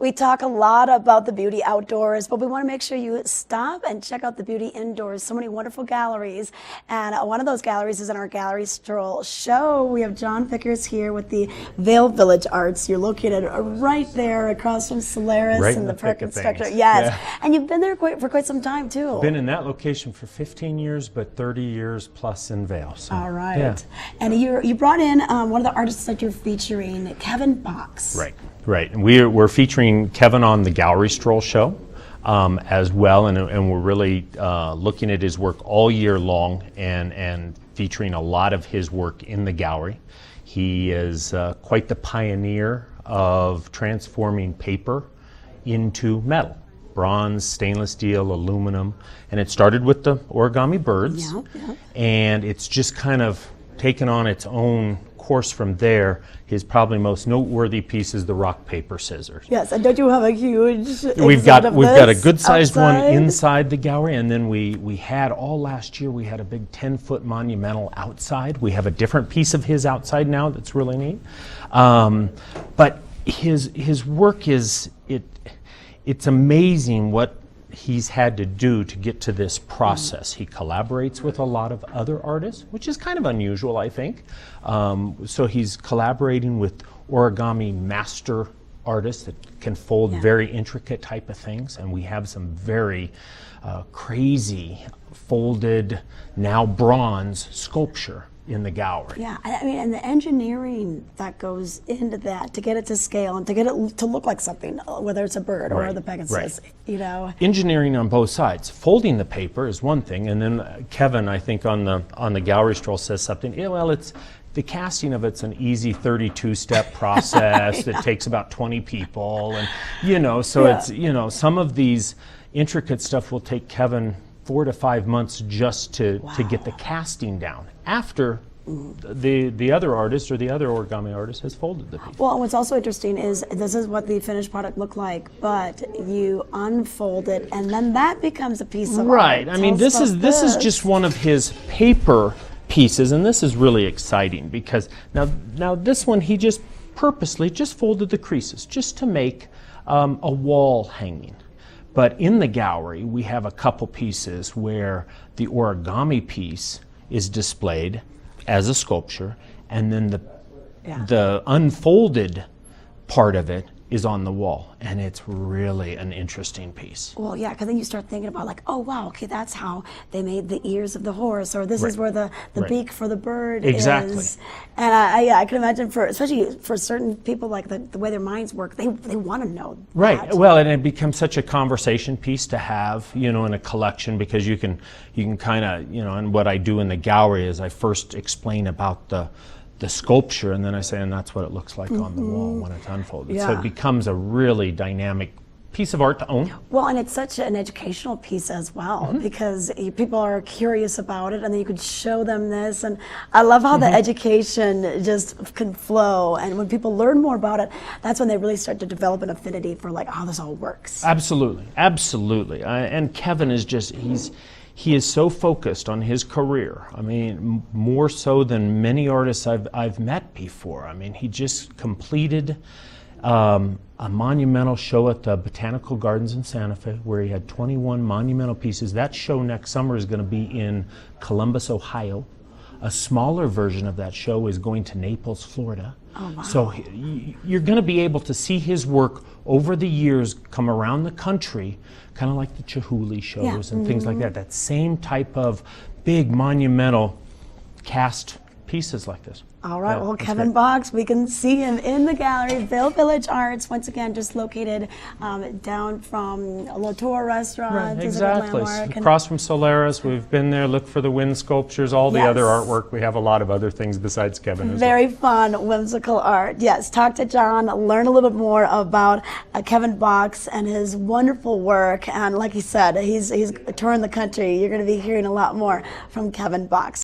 We talk a lot about the beauty outdoors, but we want to make sure you stop and check out the beauty indoors. So many wonderful galleries, and one of those galleries is in our Gallery Stroll show. We have John Vickers here with the Vail Village Arts. You're located right there across from Solaris right and the Park thick of Inspector. things. Yes, Yeah. and you've been there for quite some time too. Been in that location for 15 years, but 30 years plus in Vail. So, All right. yeah. And you brought in one of the artists that you're featuring, Kevin Box. Right. And we're featuring Kevin on the Gallery Stroll show as well, and we're really looking at his work all year long and featuring a lot of his work in the gallery. He is quite the pioneer of transforming paper into metal. Bronze, stainless steel, aluminum, and it started with the origami birds, and it's just kind of taken on its own course from there. His probably most noteworthy piece is the rock, paper, scissors. Yes, and don't you have a huge We've got a this good-sized one outside? inside the gallery, and then we had all last year. We had a big 10-foot monumental outside. We have a different piece of his outside now that's really neat. But his work it's amazing what he's had to do to get to this process. He collaborates with a lot of other artists, which is kind of unusual, I think. So he's collaborating with origami master artists that can fold very intricate type of things, and we have some very crazy folded, now bronze sculpture in the gallery. Yeah, I mean, and the engineering that goes into that to get it to scale and to get it to look like something, whether it's a bird or the Pegasus, you know. Engineering on both sides. Folding the paper is one thing, and then Kevin, I think on the Gallery Stroll says something. Yeah, well, it's the casting of it's an easy 32-step process that takes about 20 people, and so it's some of these intricate stuff will take Kevin 4 to 5 months just to get the casting down after the other artist or the other origami artist has folded the piece. Well, and what's also interesting is this is what the finished product looked like, but you unfold it and then that becomes a piece of art. Right. I mean, this is just one of his paper pieces, and this is really exciting because now this one he just purposely just folded the creases just to make a wall hanging. But in the gallery, we have a couple pieces where the origami piece is displayed as a sculpture, and then the unfolded part of it is on the wall, and it's really an interesting piece. Well, yeah, because then you start thinking about like, oh wow, okay, that's how they made the ears of the horse, or this is where the beak for the bird is. And I can imagine especially for certain people, like the way their minds work, they want to know that. Well, and it becomes such a conversation piece to have, in a collection, because you can kind of, and what I do in the gallery is I first explain about the sculpture, and then I say, and that's what it looks like on the wall when it's unfolded. So it becomes a really dynamic piece of art to own. Well, and it's such an educational piece as well, because people are curious about it, and then you can show them this, and I love how the education just can flow, and when people learn more about it, that's when they really start to develop an affinity for like how this all works. Absolutely. And Kevin is just, he is so focused on his career. I mean, more so than many artists I've met before. I mean, he just completed a monumental show at the Botanical Gardens in Santa Fe, where he had 21 monumental pieces. That show next summer is going to be in Columbus, Ohio. A smaller version of that show is going to Naples, Florida. Oh, wow. So you're going to be able to see his work over the years come around the country, kind of like the Chihuly shows and things like that. That same type of big monumental cast pieces like this. All right, well, Kevin Box, we can see him in the gallery, Vail Village Arts, once again, just located down from Latour Restaurant. Exactly. Across from Solaris, we've been there, look for the wind sculptures, all the other artwork. We have a lot of other things besides Kevin as Very fun, whimsical art. Yes, talk to John, learn a little bit more about Kevin Box and his wonderful work. And like he said, he's touring the country. You're going to be hearing a lot more from Kevin Box.